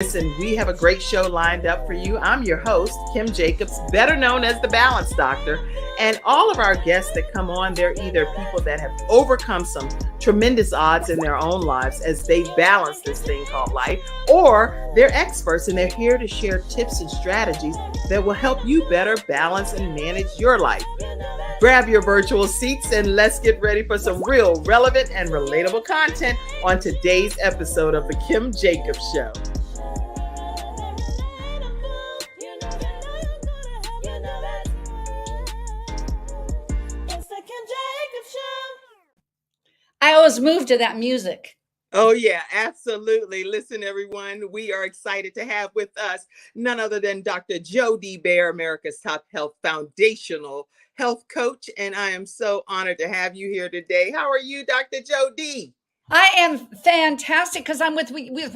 Listen, we have a great show lined up for you. I'm your host, Kim Jacobs, better known as the Balance Doctor. And all of our guests that come on, they're either people that have overcome some tremendous odds in their own lives as they balance this thing called life, or they're experts and they're here to share tips and strategies that will help you better balance and manage your life. Grab your virtual seats and let's get ready for some real, relevant, and relatable content on today's episode of The Kim Jacobs Show. I always move to that music. Oh, yeah, absolutely. Listen, everyone, we are excited to have with us none other than Dr. Jody BAER, America's top health foundational health coach. And I am so honored to have you here today. How are you, Dr. Jody? I am fantastic because I'm with you.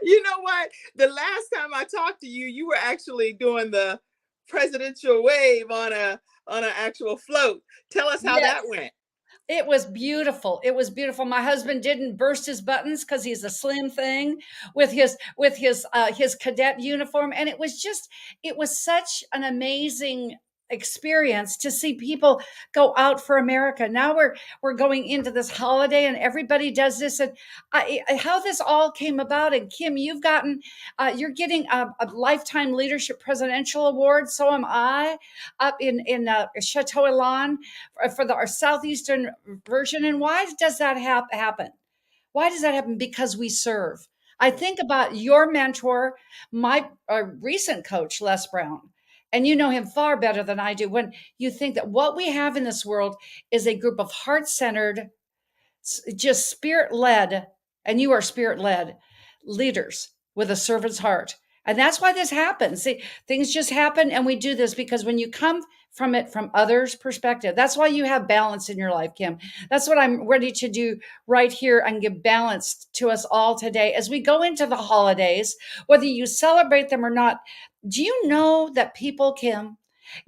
You know what? The last time I talked to you, you were actually doing the presidential wave on an actual float. Tell us how that went. It was beautiful. It was beautiful. My husband didn't burst his buttons because he's a slim thing with his cadet uniform, and it was such an amazing experience to see people go out for America. Now we're going into this holiday, and everybody does this. And how this all came about. And Kim, you're getting a lifetime leadership presidential award. So am I, up in Chateau Elan for our southeastern version. And why does that happen? Why does that happen? Because we serve. I think about your mentor, my recent coach, Les Brown, and you know him far better than I do. When you think that what we have in this world is a group of heart-centered, just spirit-led, and you are spirit-led leaders with a servant's heart. And that's why this happens. See, things just happen, and we do this because when you come from it from others' perspective, that's why you have balance in your life, Kim. That's what I'm ready to do right here and give balance to us all today as we go into the holidays, whether you celebrate them or not. Do you know that people, Kim,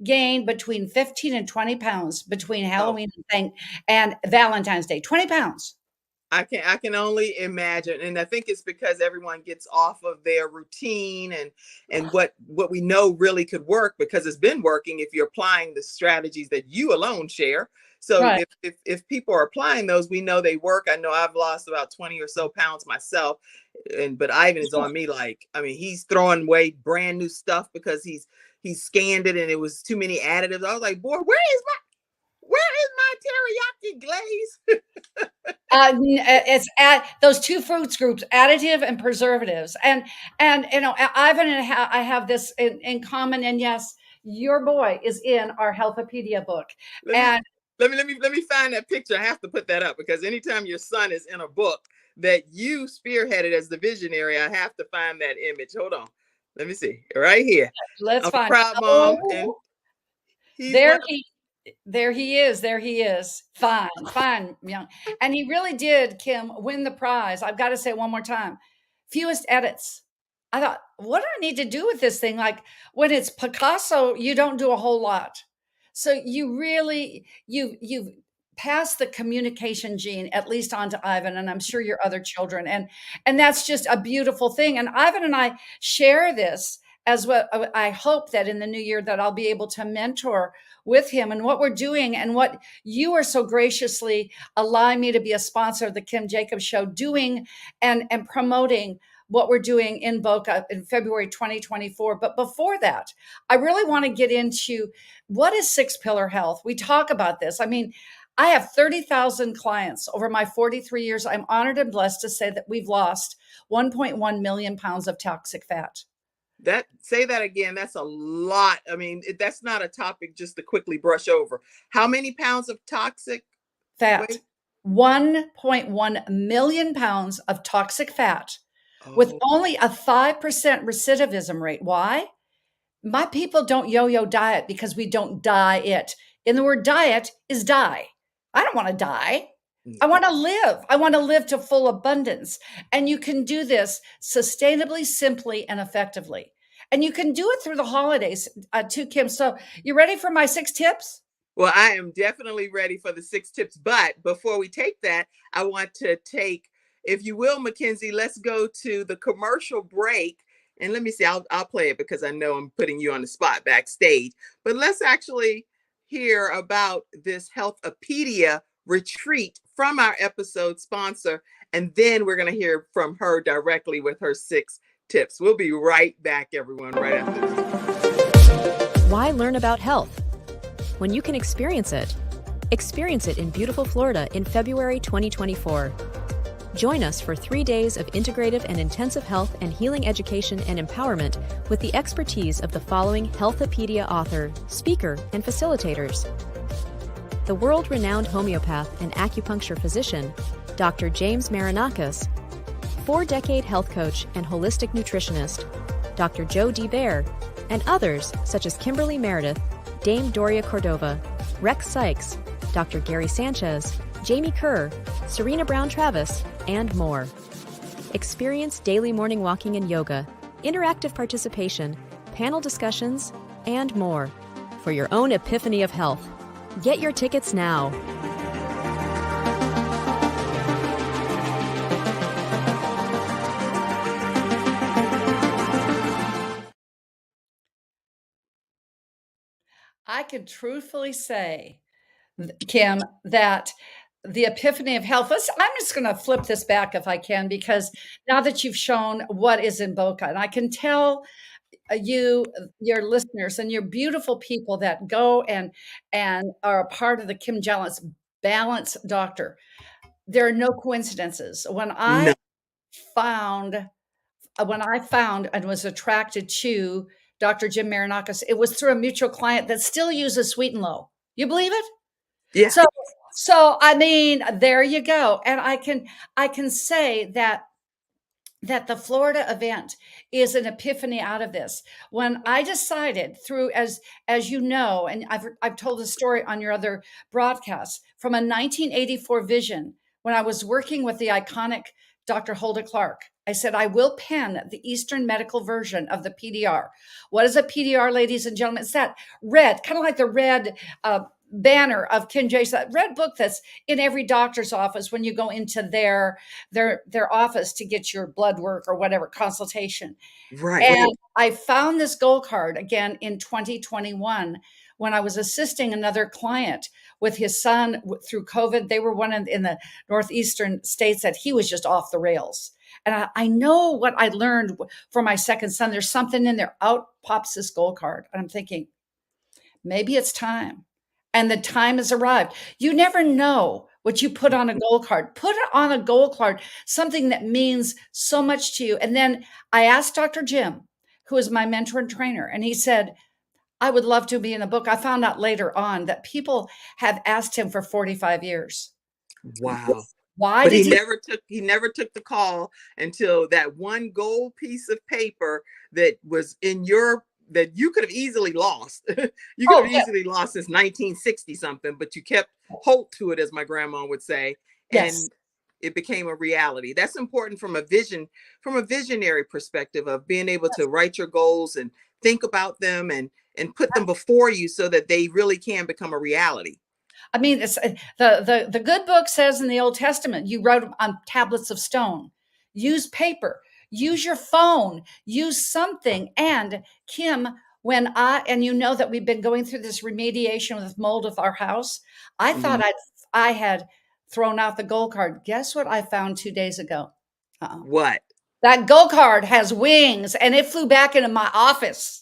gain between 15 and 20 pounds between Halloween and Valentine's Day? 20 pounds. I can only imagine. And I think it's because everyone gets off of their routine and what we know really could work, because it's been working if you're applying the strategies that you alone share. So Right. if people are applying those, we know they work. I know I've lost about 20 or so pounds myself. But Ivan is on me like, I mean, he's throwing away brand new stuff because he's scanned it and it was too many additives. I was like, boy, where is my teriyaki glaze? It's at those two fruits groups, additive and preservatives. And you know, Ivan and I have this in common. And yes, your boy is in our Healthopedia book. Let me find that picture. I have to put that up because anytime your son is in a book that you spearheaded as the visionary, I have to find that image. Hold on. Let me see. Right here. Let's find proud mom. And there he is. Fine, young. And he really did, Kim, win the prize. I've got to say one more time. Fewest edits. I thought, what do I need to do with this thing? Like when it's Picasso, you don't do a whole lot. So you really, you've passed the communication gene, at least onto Ivan, and I'm sure your other children. And that's just a beautiful thing. And Ivan and I share this as well. I hope that in the new year that I'll be able to mentor with him and what we're doing and what you are so graciously allowing me to be a sponsor of the Kim Jacobs Show, doing and promoting what we're doing in Boca in February 2024. But before that, I really want to get into what is six pillar health. We talk about this. I mean, I have 30,000 clients over my 43 years. I'm honored and blessed to say that we've lost 1.1 million pounds of toxic fat. Say that again. That's a lot. I mean, that's not a topic just to quickly brush over. How many pounds of toxic fat? 1.1 million pounds of toxic fat with only a 5% recidivism rate. Why? My people don't yo-yo diet because we don't diet. And the word diet is die. I don't want to die. I want to live. I want to live to full abundance. And you can do this sustainably, simply, and effectively. And you can do it through the holidays too, Kim. So you ready for my 6 tips? Well, I am definitely ready for the 6 tips. But before we take that, I want to take if you will, Mackenzie, let's go to the commercial break. And let me see, I'll play it because I know I'm putting you on the spot backstage. But let's actually hear about this Healthopedia retreat from our episode sponsor. And then we're going to hear from her directly with her 6 tips. We'll be right back, everyone, right after this. Why learn about health when you can experience it? Experience it in beautiful Florida in February 2024. Join us for 3 days of integrative and intensive health and healing education and empowerment with the expertise of the following Healthopedia author, speaker, and facilitators. The world-renowned homeopath and acupuncture physician, Dr. James Marinakis, 4-decade health coach and holistic nutritionist, Dr. Joe D. BAER, and others such as Kimberly Meredith, Dame Doria Cordova, Rex Sykes, Dr. Gary Sanchez, Jamie Kerr, Serena Brown-Travis, and more. Experience daily morning walking and yoga, interactive participation, panel discussions, and more for your own epiphany of health. Get your tickets now. I can truthfully say, Kim, that the epiphany of health. I'm just going to flip this back if I can, because now that you've shown what is in Boca, and I can tell you, your listeners, and your beautiful people that go and are a part of the Kim Jallis Balance Doctor. There are no coincidences. No. Found when I found and was attracted to Dr. Jim Marinakis, it was through a mutual client that still uses Sweet and Low. You believe it? Yeah. So I mean, there you go. And I can say that the Florida event is an epiphany out of this. When I decided through, as you know, and I've told the story on your other broadcasts, from a 1984 vision when I was working with the iconic Dr. Hulda Clark. I said, I will pen the Eastern medical version of the PDR. What is a PDR, ladies and gentlemen? It's that red, kind of like the red banner of Kimjacobsinc, that red book that's in every doctor's office when you go into their office to get your blood work or whatever consultation. Right. And I found this gold card again in 2021 when I was assisting another client with his son through COVID. They were one in the northeastern states that he was just off the rails. And I know what I learned for my second son. There's something in there. Out pops this gold card. And I'm thinking, maybe it's time. And the time has arrived. You never know what you put on a gold card. Put it on a gold card, something that means so much to you. And then I asked Dr. Jim, who is my mentor and trainer, and he said, I would love to be in a book. I found out later on that people have asked him for 45 years. Wow. Why but did he never took the call until that one gold piece of paper that was in your that you could have easily lost. You could have easily lost since 1960 something, but you kept hold to it, as my grandma would say. Yes. And it became a reality. That's important from a visionary perspective of being able to write your goals and think about them and put them before you so that they really can become a reality. I mean, it's the good book says in the Old Testament, you wrote on tablets of stone. Use paper, use your phone, use something. And Kim, and you know that we've been going through this remediation with mold of our house. I thought I had thrown out the gold card. Guess what I found 2 days ago? What? That gold card has wings and it flew back into my office.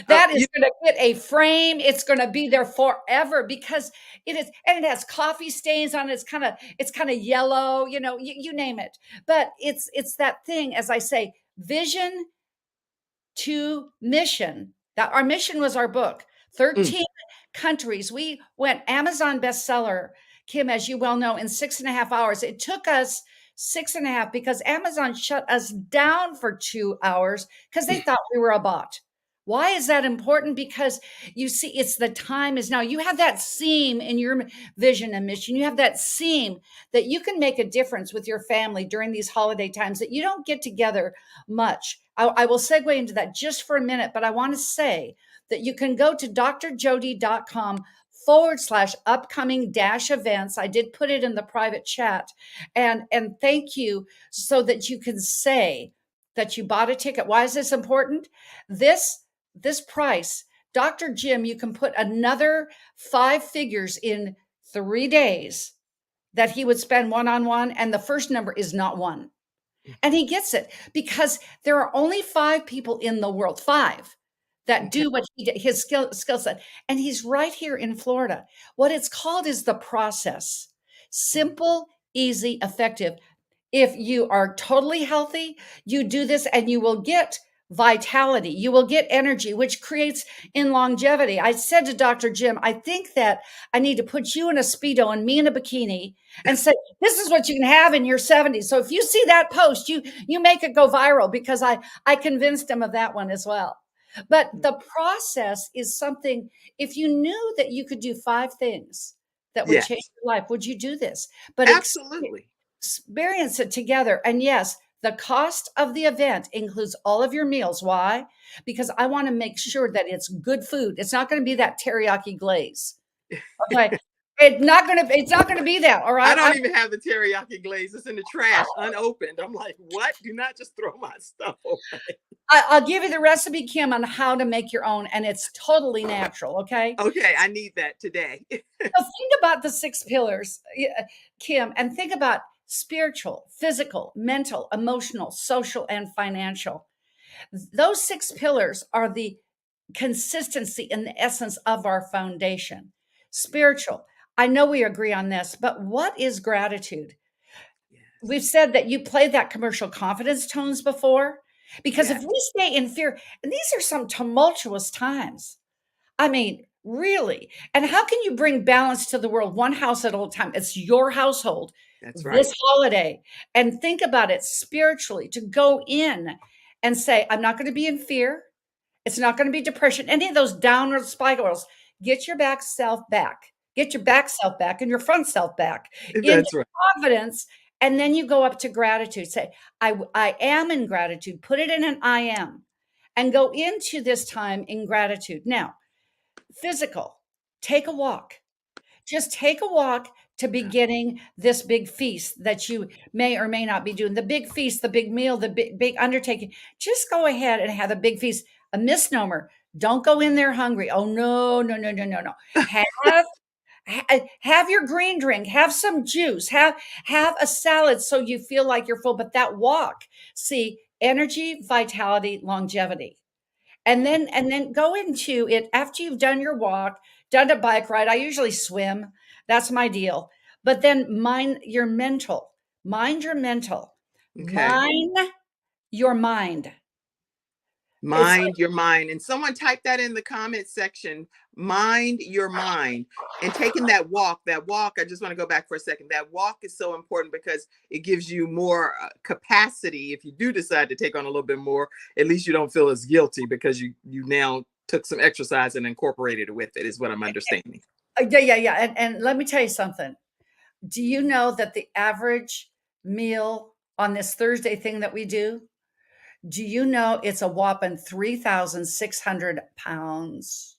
That is going to get a frame. It's going to be there forever because it is, and it has coffee stains on it. It's kind of yellow, you name it. But it's that thing, as I say, vision to mission. That our mission was our book. 13 countries. We went Amazon bestseller, Kim, as you well know, in 6.5 hours. It took us 6.5 because Amazon shut us down for 2 hours because they thought we were a bot. Why is that important? Because you see, it's the time is now. You have that seam in your vision and mission. You have that seam that you can make a difference with your family during these holiday times that you don't get together much. I will segue into that just for a minute, but I want to say that you can go to drjody.com upcoming dash events. I did put it in the private chat. And thank you, so that you can say that you bought a ticket. Why is this important? This price, Dr. Jim, you can put another 5 figures in 3 days that he would spend one-on-one, and the first number is not 1. And he gets it because there are only 5 people in the world, 5, that Okay. do what he did, his skill set. And he's right here in Florida. What it's called is the process. Simple, easy, effective. If you are totally healthy, you do this and you will get vitality. You will get energy, which creates in longevity. I said to Dr. Jim, I think that I need to put you in a Speedo and me in a bikini and say, this is what you can have in your 70s. So if you see that post, you make it go viral, because I convinced him of that one as well. But the process is something, if you knew that you could do 5 things that would Yes, change your life, would you do this? But absolutely. experience it together. And yes, the cost of the event includes all of your meals. Why? Because I want to make sure that it's good food. It's not going to be that teriyaki glaze. Okay. It's not going to be that. All I right. don't even have the teriyaki glaze. It's in the trash, unopened. I'm like, what? Do not just throw my stuff away. I'll give you the recipe, Kim, on how to make your own, and it's totally natural. Okay. Okay, I need that today. So think about the 6 pillars, Kim, and think about spiritual, physical, mental, emotional, social, and financial. Those 6 pillars are the consistency and the essence of our foundation. Spiritual. I know we agree on this, but what is gratitude? We've Yes, said that you played that commercial confidence tones before, because if yes, we stay in fear, and these are some tumultuous times. I mean, really. And how can you bring balance to the world one house at a time? It's your household that's right. this holiday. And think about it spiritually, to go in and say, I'm not going to be in fear. It's not going to be depression, any of those downward spirals. Get your back self back. Get your back self back and your front self back into That's right. confidence. And then you go up to gratitude. Say, I am in gratitude. Put it in an I am, and go into this time in gratitude. Now, physical, take a walk. Just take a walk to beginning this big feast that you may or may not be doing. The big feast, the big meal, the big undertaking. Just go ahead and have a big feast. A misnomer. Don't go in there hungry. Oh, no, no, no, no, no, no. Have your green drink, have some juice, have a salad so you feel like you're full. But that walk, see, energy, vitality, longevity. And then go into it after you've done your walk, done a bike ride. I usually swim. That's my deal. But then mind your mental. Mind your mental. Okay. Mind your mind. It's Mind your mind. And someone type that in the comment section. Mind your mind. And taking that walk, I just want to go back for a second. That walk is so important because it gives you more capacity. If you do decide to take on a little bit more, at least you don't feel as guilty because you now took some exercise and incorporated it with it, is what I'm understanding. yeah. And let me tell you something. Do you know that the average meal on this Thursday thing that we do you know it's a whopping 3,600 pounds?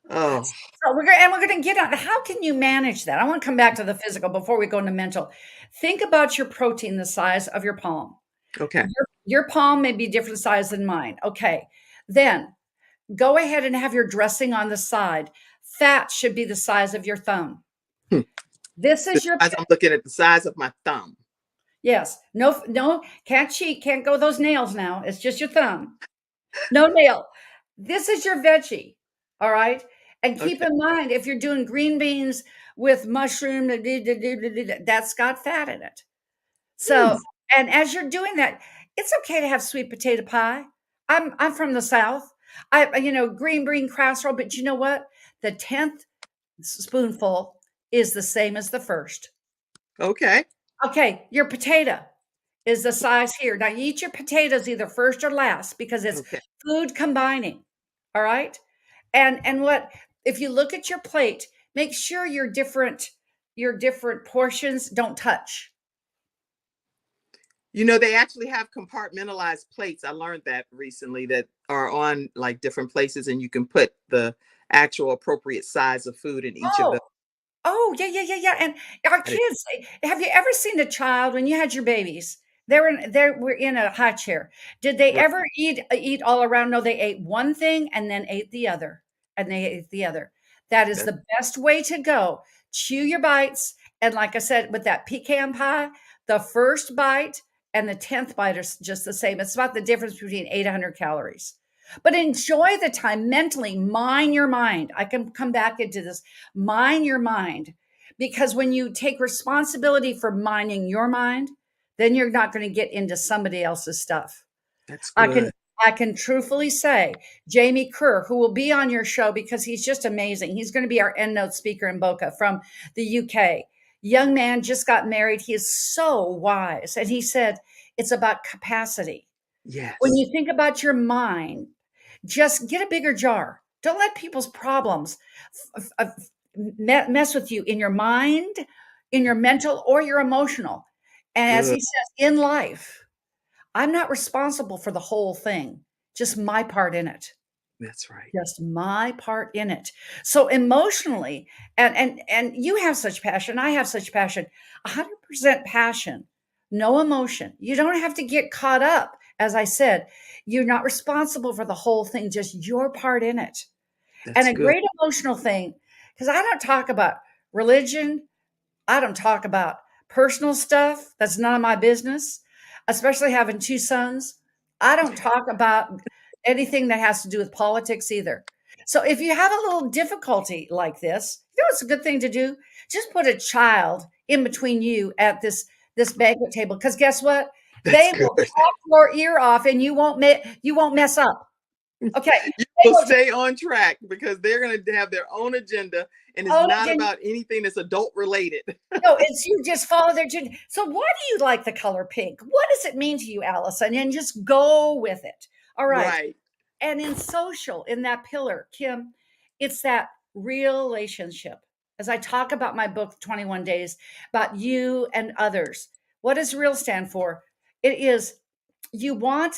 Oh, So we're gonna get on how can you manage that? I want to come back to the physical before we go into mental. Think about your protein the size of your palm. okay. Your palm may be different size than mine. Okay. Then go ahead and have your dressing on the side. Fat should be the size of your thumb. Hmm. This is your As I'm looking at the size of my thumb. yes. No, can't cheat, can't go those nails now. It's just your thumb. No nail. This is your veggie. All right. And keep Okay. in mind, if you're doing green beans with mushroom, that's got fat in it. Hmm. So, and as you're doing that, it's okay to have sweet potato pie. I'm from the South. Green bean casserole, but you know what? The 10th spoonful is the same as the first. Okay. Okay, your potato is the size here. Now you eat your potatoes either first or last because it's Okay. food combining. All right. And what if you look at your plate, make sure your different portions don't touch. They actually have compartmentalized plates. I learned that recently that are on like different places, and you can put the actual appropriate size of food in each of Oh, those. oh, yeah, yeah, yeah, yeah, and our I didn't- kids, have you ever seen a child when you had your babies? They were in a high chair. Did they Right. ever eat all around? No, they ate one thing and then ate the other, and they ate the other. That is That's the best way to go. Chew your bites, and like I said, with that pecan pie, the first bite and the 10th bite are just the same. It's about the difference between 800 calories. But enjoy the time mentally, mine your mind. I can come back into this. Mine your mind. Because when you take responsibility for mining your mind, then you're not going to get into somebody else's stuff. that's I can good. I can truthfully say Jamie Kerr, who will be on your show because he's just amazing. He's going to be our EndNote speaker in Boca from the UK. Young man just got married. He is so wise. And he said it's about capacity. When Yes. you think about your mind, just get a bigger jar. Don't let people's problems mess with you in your mind, in your mental, or your emotional. And as Good. he says, in life, I'm not responsible for the whole thing, just my part in it. That's right. Just my part in it. So emotionally, and you have such passion, I have such passion, 100% passion, no emotion. You don't have to get caught up. As I said, you're not responsible for the whole thing, just your part in it. And That's a good. great emotional thing, because I don't talk about religion, I don't talk about personal stuff. That's none of my business, especially having two sons. I don't talk about anything that has to do with politics either. So if you have a little difficulty like this, you know what's a good thing to do? Just put a child in between you at this banquet table because guess what? That's They good. will talk your ear off and you won't mess up. Okay. You They will will stay on track because they're going to have their own agenda and it's own not it. about anything that's adult related. No, it's you just follow their tune. So why do you like the color pink? What does it mean to you, Allison? And just go with it. All right. Right. And in social, in that pillar, Kim, it's that real relationship. As I talk about my book, 21 Days, about you and others, what does real stand for? It is you want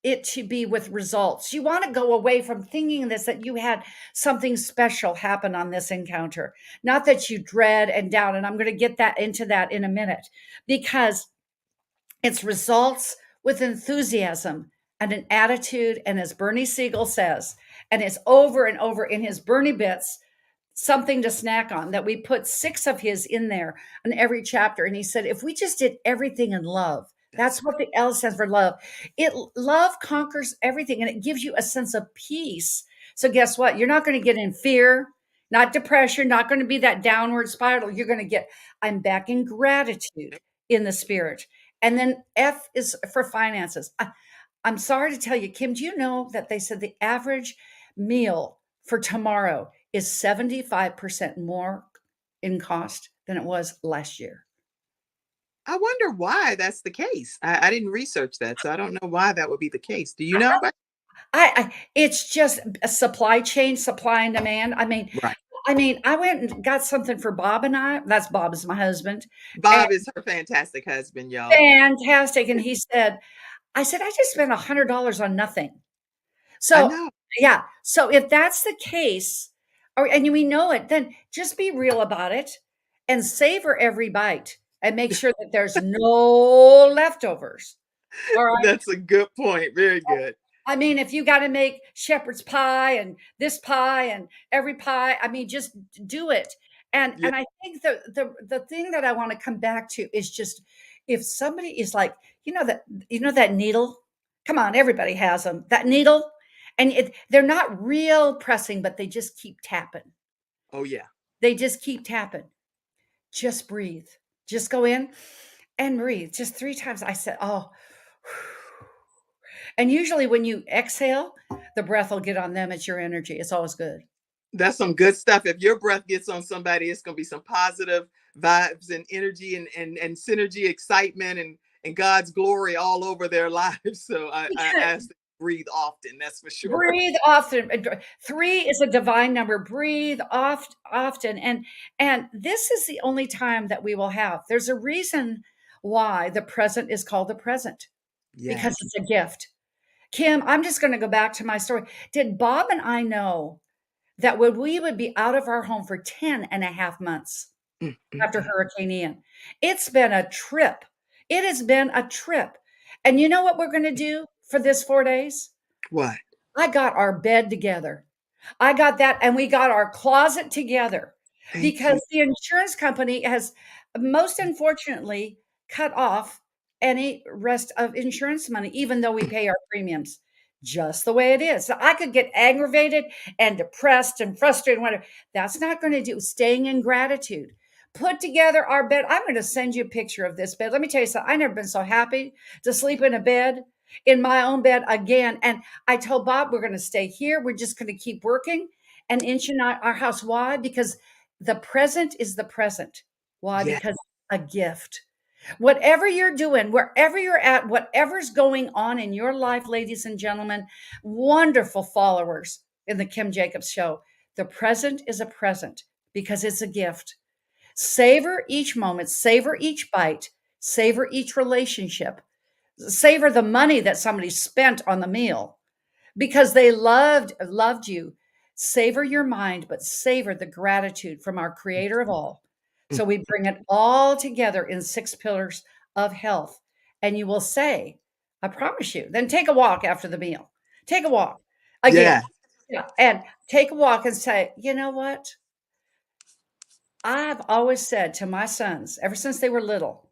it to be with results. You want to go away from thinking this, that you had something special happen on this encounter, not that you dread and doubt. And I'm going to get that into that in a minute because it's results with enthusiasm and an attitude. And as Bernie Siegel says, and it's over and over in his Bernie bits, something to snack on, that we put 6 of his in there in every chapter. And he said, if we just did everything in love, That's that's what the L stands for, love. Love conquers everything and it gives you a sense of peace. So guess what? You're not going to get in fear, not depression, not going to be that downward spiral. You're going to get, I'm back in gratitude in the spirit. And then F is for finances. I'm sorry to tell you, Kim, do you know that they said the average meal for tomorrow is 75% more in cost than it was last year? I wonder why that's the case. I didn't research that, so I don't know why that would be the case. Do you know? I it's just a supply chain, supply and demand. Right. I went and got something for Bob and I. That's Bob is my husband. And Bob is her fantastic husband, y'all. fantastic. And he said, I said, I just spent $100 on nothing. I So, know. yeah. So if that's the case, or and we know it, then just be real about it and savor every bite and make sure that there's no leftovers. All right. That's a good point. Very good. I mean, if you got to make shepherd's pie and this pie and every pie, I mean, just do it. And Yeah. and I think the thing that I want to come back to is just if somebody is like, that needle. Come on, everybody has them. That needle, and they're not real pressing, but they just keep tapping. Oh yeah. They just keep tapping. Just breathe. Just go in and breathe. Just 3 times. I said, oh. And usually when you exhale, the breath will get on them. It's your energy. It's always good. That's some good stuff. If your breath gets on somebody, it's gonna be some positive vibes and energy and synergy, excitement and God's glory all over their lives. So I ask them to breathe often, that's for sure. Breathe often. 3 is a divine number. Breathe often. And this is the only time that we will have. There's a reason why the present is called the present because Yes. it's a gift. Kim, I'm just going to go back to my story. Did Bob and I know that we would be out of our home for 10 and a half months after Hurricane Ian. It's been a trip. It has been a trip. And you know what we're going to do for this 4 days? What? I got our bed together. I got that, and we got our closet together Thank you. because the insurance company has most unfortunately cut off any rest of insurance money, even though we pay our premiums just the way it is. So I could get aggravated and depressed and frustrated, and whatever. That's not going to do. Staying in gratitude. Put together our bed. I'm going to send you a picture of this bed. Let me tell you something. I've never been so happy to sleep in a bed, in my own bed again. And I told Bob, we're going to stay here. We're just going to keep working and inching our house. Why? Because the present is the present. Why? Yes. Because a gift. Whatever you're doing, wherever you're at, whatever's going on in your life, ladies and gentlemen, wonderful followers in the Kim Jacobs Show, the present is a present because it's a gift. Savor each moment, savor each bite, savor each relationship, savor the money that somebody spent on the meal because they loved you. Savor your mind, but savor the gratitude from our creator of all. So we bring it all together in 6 pillars of health. And you will say, I promise you, then take a walk after the meal. Take a walk again. Yeah. Yeah. And take a walk and say, you know what? I've always said to my sons, ever since they were little,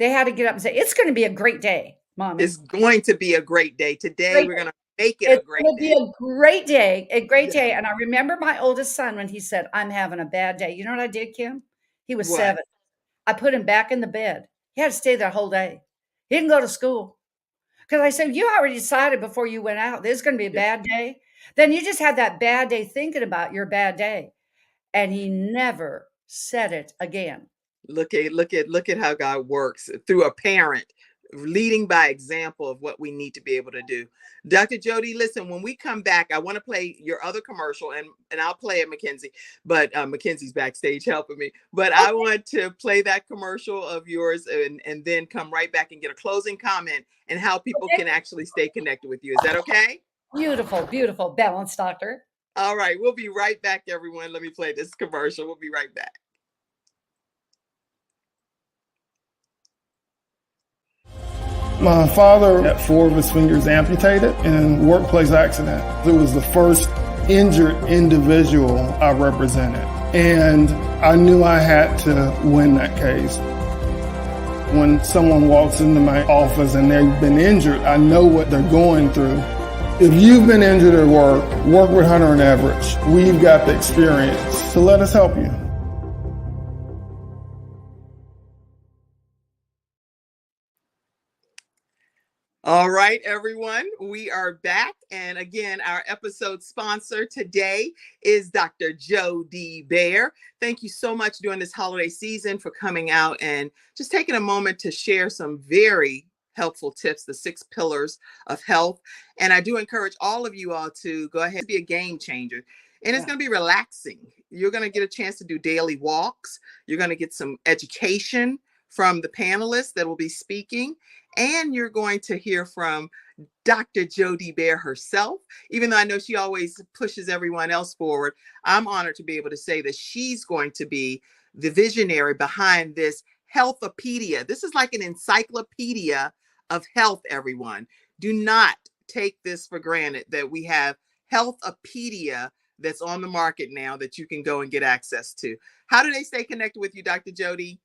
they had to get up and say, it's going to be a great day, mommy. It's going to be a great day. Today, Great we're day. going to make it a It's great going to be day. a great day, a great Yeah. day. And I remember my oldest son when he said, I'm having a bad day. You know what I did, Kim? He was What? 7. I put him back in the bed. He had to stay there the whole day. He didn't go to school because I said, you already decided before you went out, this is going to be a Yes. bad day. Then you just had that bad day thinking about your bad day. And he never said it again. Look at how God works through a parent, leading by example of what we need to be able to do. Dr. Jody, listen, when we come back, I want to play your other commercial, and I'll play it, Mackenzie, but Mackenzie's backstage helping me. But I want to play that commercial of yours and then come right back and get a closing comment and how people Okay. can actually stay connected with you. Is that okay? Beautiful, beautiful. Balanced, doctor. All right, we'll be right back, everyone. Let me play this commercial. We'll be right back. My father had 4 of his fingers amputated in a workplace accident. It was the first injured individual I represented, and I knew I had to win that case. When someone walks into my office and they've been injured, I know what they're going through. If you've been injured at work with Hunter and Everett. We've got the experience, so let us help you. All right, everyone, we are back. And again, our episode sponsor today is Dr. Jody BAER. Thank you so much during this holiday season for coming out and just taking a moment to share some very helpful tips, the 6 pillars of health. And I do encourage all of you all to go ahead and be a game changer. And it's going to be relaxing. You're going to get a chance to do daily walks. You're going to get some education from the panelists that will be speaking. And you're going to hear from Dr. Jody BAER herself. Even though I know she always pushes everyone else forward, I'm honored to be able to say that she's going to be the visionary behind this Healthopedia. This is like an encyclopedia of health, everyone. Do not take this for granted that we have Healthopedia that's on the market now that you can go and get access to. How do they stay connected with you, Dr. Jody?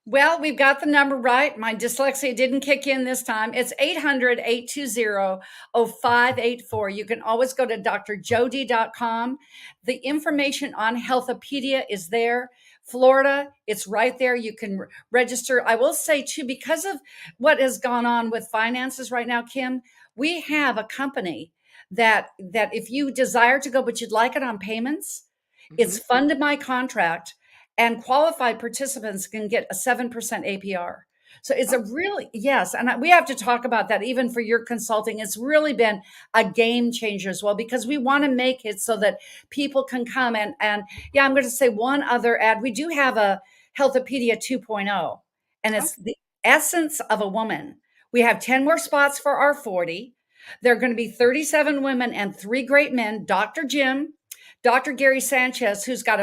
Well, we've got the number right. My dyslexia didn't kick in this time. It's 800-820-0584. You can always go to drjody.com. The information on Healthopedia is there. Florida, it's right there. You can register. I will say too, because of what has gone on with finances right now, Kim, we have a company that if you desire to go, but you'd like it on payments, it's funded by contract. And qualified participants can get a 7% APR. So it's a really, yes. And we have to talk about that even for your consulting. It's really been a game changer as well, because we want to make it so that people can come and yeah, I'm going to say one other ad. We do have a Healthopedia 2.0, and it's the essence of a woman. We have 10 more spots for our 40. There are going to be 37 women and 3 great men. Dr. Jim, Dr. Gary Sanchez, who's got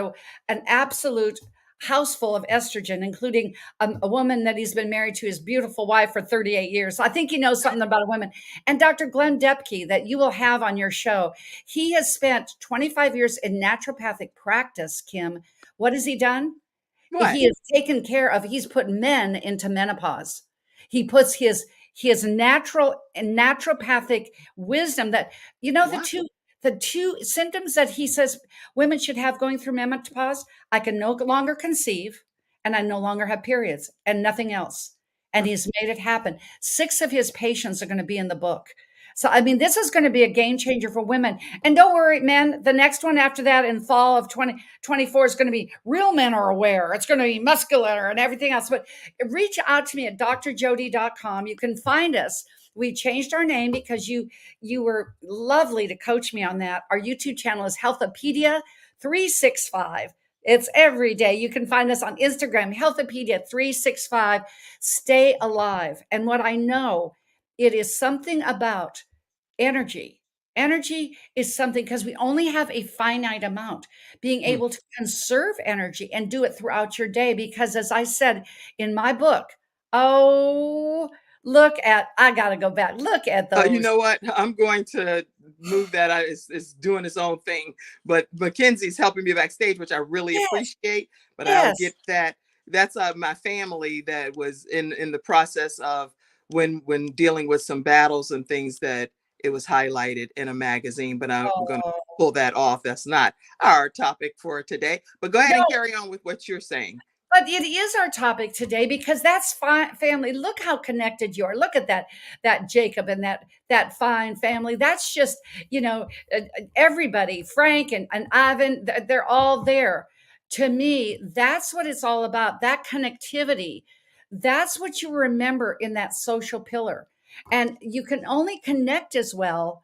an absolute house full of estrogen, including a woman that he's been married to, his beautiful wife, for 38 years. So I think he knows something about women. And Dr. Glenn Depke, that you will have on your show, he has spent 25 years in naturopathic practice, Kim. What has he done? What? He has taken care of, he's put men into menopause. He puts his natural and naturopathic wisdom that, Wow. the two symptoms that he says women should have going through menopause: I can no longer conceive, and I no longer have periods, and nothing else. And he's made it happen. 6 of his patients are going to be in the book. So, I mean, this is going to be a game changer for women. And don't worry, men, the next one after that in fall of 2024 is going to be Real Men Are Aware. It's going to be muscular and everything else. But reach out to me at drjody.com. You can find us. We changed our name because you were lovely to coach me on that. Our YouTube channel is Healthopedia 365. It's every day. You can find us on Instagram, Healthopedia 365. Stay alive. And what I know, it is something about energy. Energy is something, because we only have a finite amount, being able to conserve energy and do it throughout your day. Because as I said in my book, oh, I got to go back. Look at You those. know what? I'm going to move that. It's doing its own thing. But Mackenzie's helping me backstage, which I really Yes, appreciate. But I'll yes. get that. That's my family that was in the process of when dealing with some battles and things, that it was highlighted in a magazine. But I'm going to Oh, pull that off. That's not our topic for today. But go ahead no. and carry on with what you're saying. But it is our topic today because that's family. Look how connected you are. Look at that Jacob and that fine family. That's just, everybody, Frank and Ivan, they're all there. To me, that's what it's all about. That connectivity. That's what you remember in that social pillar. And you can only connect as well,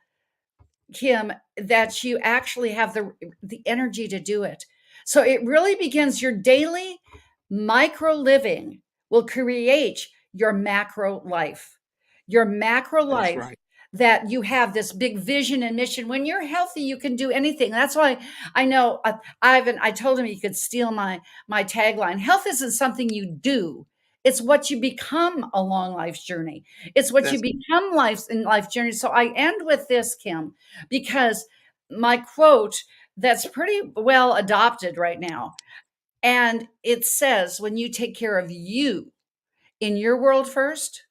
Kim, that you actually have the energy to do it. So it really begins your daily micro living will create your macro life. Your macro That's life, right. that you have this big vision and mission. When you're healthy, you can do anything. That's why I know Ivan, I told him he could steal my tagline. Health isn't something you do. It's what you become along life's journey. It's what you That's become in life journey. So I end with this, Kim, because my quote that's pretty well adopted right now. And it says, when you take care of you in your world first,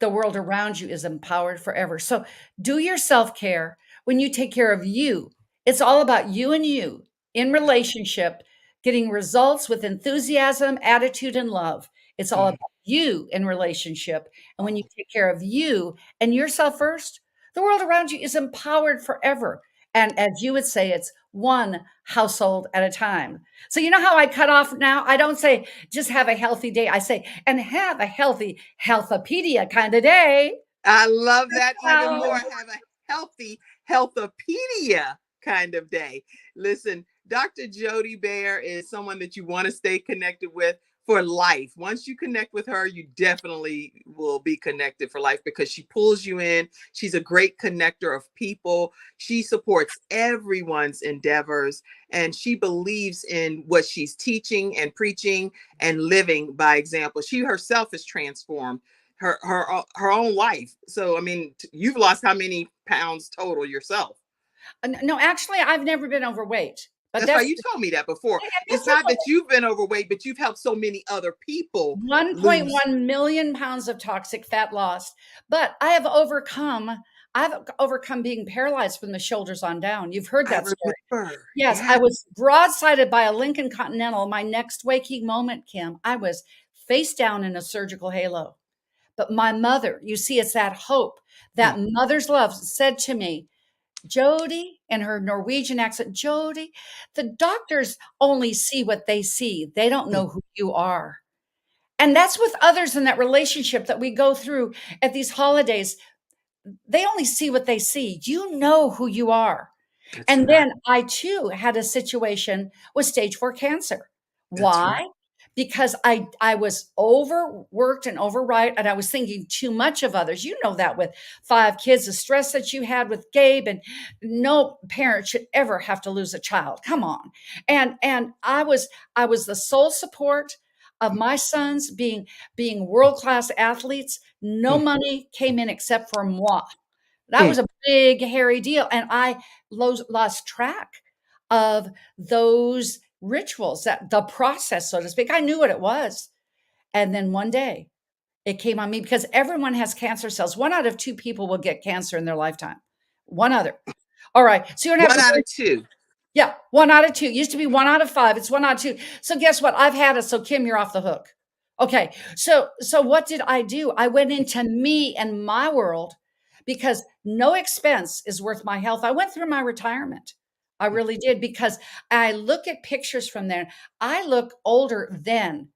the world around you is empowered forever. So do your self care. When you take care of you, it's all about you and you in relationship, getting results with enthusiasm, attitude, and love. It's all about you in relationship. And when you take care of you and yourself first, the world around you is empowered forever. And as you would say, it's one household at a time. So, you know how I cut off now? I don't say just have a healthy day. I say, and have a healthy healthopedia kind of day. I love that even more. Wow. Have a healthy healthopedia kind of day. Listen, Dr. Jody BAER is someone that you want to stay connected with for life. Once you connect with her, you definitely will be connected for life because she pulls you in. She's a great connector of people. She supports everyone's endeavors, and she believes in what she's teaching and preaching and living by example. She herself is transformed her own life. So I mean, you've lost how many pounds total yourself? No, actually, I've never been overweight, but That's right. You told me that before. It's that's not okay. that you've been overweight, but you've helped so many other people lose. 1.1 million pounds of toxic fat lost. But I've overcome being paralyzed from the shoulders on down. You've heard I that story. remember. Yes, I Yeah. was broadsided by a Lincoln Continental. My next waking moment, Kim, I was face down in a surgical halo. But my mother, you see, it's that hope, that mother's love said to me, Jody, in her Norwegian accent, Jody, the doctors only see what they see. They don't know who you are. And that's with others in that relationship that we go through at these holidays. They only see what they see. You know who you are. That's And right. then I too had a situation with stage 4 cancer. That's right. Why? because I was overworked and overwrought, and I was thinking too much of others. You know that with 5 kids, the stress that you had with Gabe, and no parent should ever have to lose a child. Come on. And I was the sole support of my sons being world-class athletes. No money came in except for moi. That was a big, hairy deal. And I lost track of those rituals, that the process, so to speak. I knew what it was. And then one day it came on me, because everyone has cancer cells. 1 out of 2 people will get cancer in their lifetime. 1 other. All right. So you don't have 1 out of 2. Yeah. 1 out of 2. It used to be 1 out of 5. It's 1 out of 2. So guess what? I've had it. So Kim, you're off the hook. Okay. So what did I do? I went into me and my world, because no expense is worth my health. I went through my retirement. I really did, because I look at pictures from there. I look older then,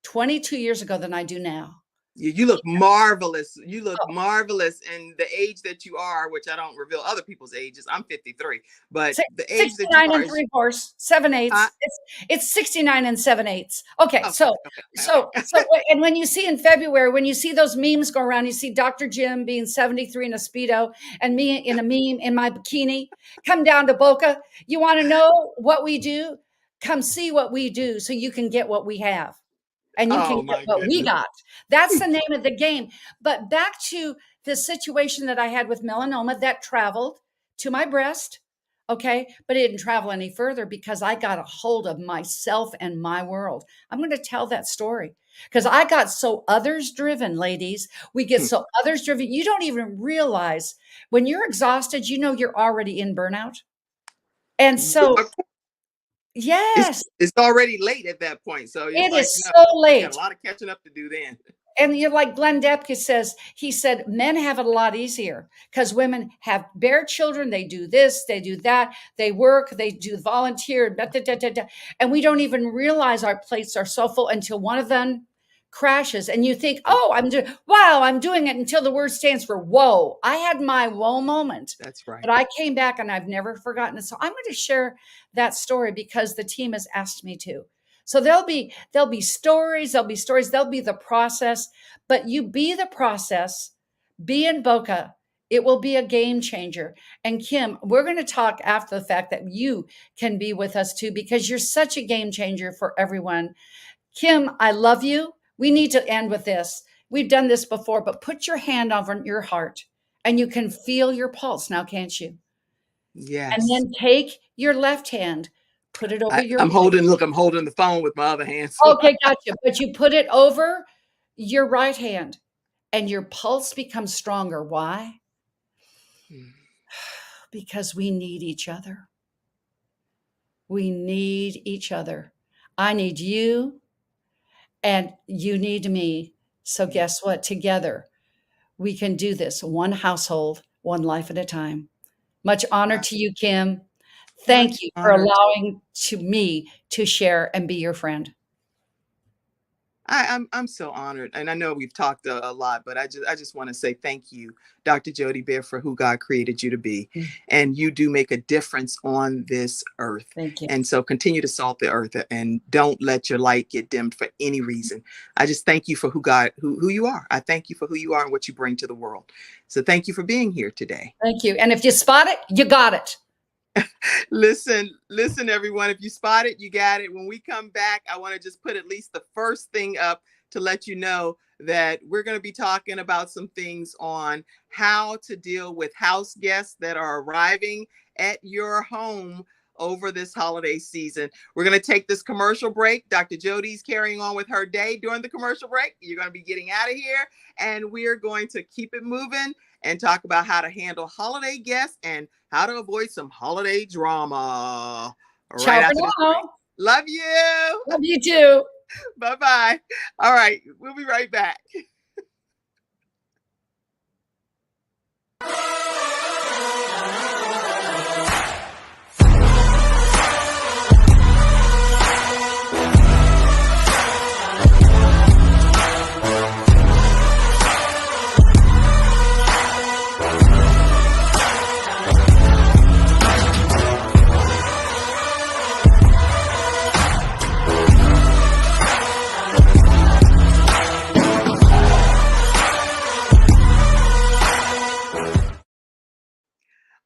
22 years ago, than I do now. You look marvelous. You look marvelous. And the age that you are, which I don't reveal other people's ages. I'm 53, but the age that you are, 69 and 3/4, 7/8. It's 69 and 7/8. Okay. So, and when you see in February, when you see those memes go around, you see Dr. Jim being 73 in a Speedo and me in a meme in my bikini. Come down to Boca. You want to know what we do? Come see what we do, so you can get what we have. And you can get what we got. That's the name of the game. But back to the situation that I had with melanoma that traveled to my breast. Okay. But it didn't travel any further, because I got a hold of myself and my world. I'm going to tell that story, because I got so others driven, ladies. We get so others driven. You don't even realize when you're exhausted, you're already in burnout. And so, yes, it's already late at that point. So it is so late. You got a lot of catching up to do then. And you're like Glenn Depke says, he said, men have it a lot easier, because women have bear children. They do this, they do that, they work, they do volunteer, and we don't even realize our plates are so full until one of them crashes. And you think, oh, I'm doing it, until the word stands for whoa. I had my whoa moment. That's right. But I came back and I've never forgotten it. So I'm going to share that story, because the team has asked me to. So there'll be stories, there'll be the process, but you be the process, be in Boca. It will be a game changer. And Kim, we're going to talk after the fact that you can be with us too, because you're such a game changer for everyone. Kim, I love you. We need to end with this. We've done this before, but put your hand over your heart and you can feel your pulse now, can't you? Yes. And then take your left hand, put it over your. I'm holding the phone with my other hand. Okay, gotcha. But you put it over your right hand and your pulse becomes stronger. Why? Because we need each other. We need each other. I need you and you need me. So guess what? Together, we can do this. One household, one life at a time. Much honor to you, Kim. Thank you for allowing me to share and be your friend. I'm so honored, and I know we've talked a lot, but I just want to say thank you, Dr. Jody BAER, for who God created you to be, and you do make a difference on this earth. Thank you. And so continue to salt the earth, and don't let your light get dimmed for any reason. I just thank you for who you are. I thank you for who you are and what you bring to the world. So thank you for being here today. Thank you. And if you spot it, you got it. Listen, everyone, if you spot it, you got it. When we come back, I want to just put at least the first thing up to let you know that we're going to be talking about some things on how to deal with house guests that are arriving at your home over this holiday season. We're going to take this commercial break. Dr. Jody's carrying on with her day during the commercial break. You're going to be getting out of here, and we're going to keep it moving and talk about how to handle holiday guests and how to avoid some holiday drama. Ciao for now. Love you. Love you too. Bye-bye. All right. We'll be right back.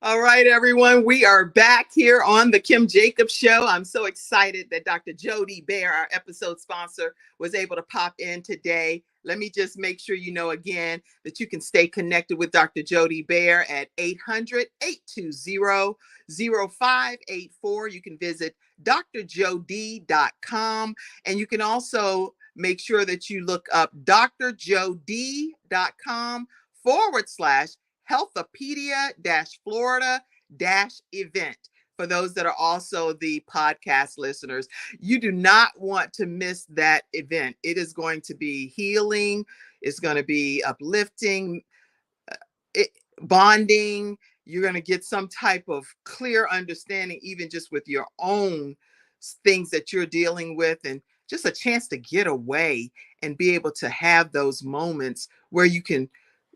All right, everyone. We are back here on the Kim Jacobs Show. I'm so excited that Dr. Jody BAER, our episode sponsor, was able to pop in today. Let me just make sure you know again that you can stay connected with Dr. Jody BAER at 800-820-0584. You can visit drjod.com, and you can also make sure that you look up drjod.com/healthopedia-Florida-event. For those that are also the podcast listeners, you do not want to miss that event. It is going to be healing. It's going to be uplifting, bonding. You're going to get some type of clear understanding, even just with your own things that you're dealing with, and just a chance to get away and be able to have those moments where you can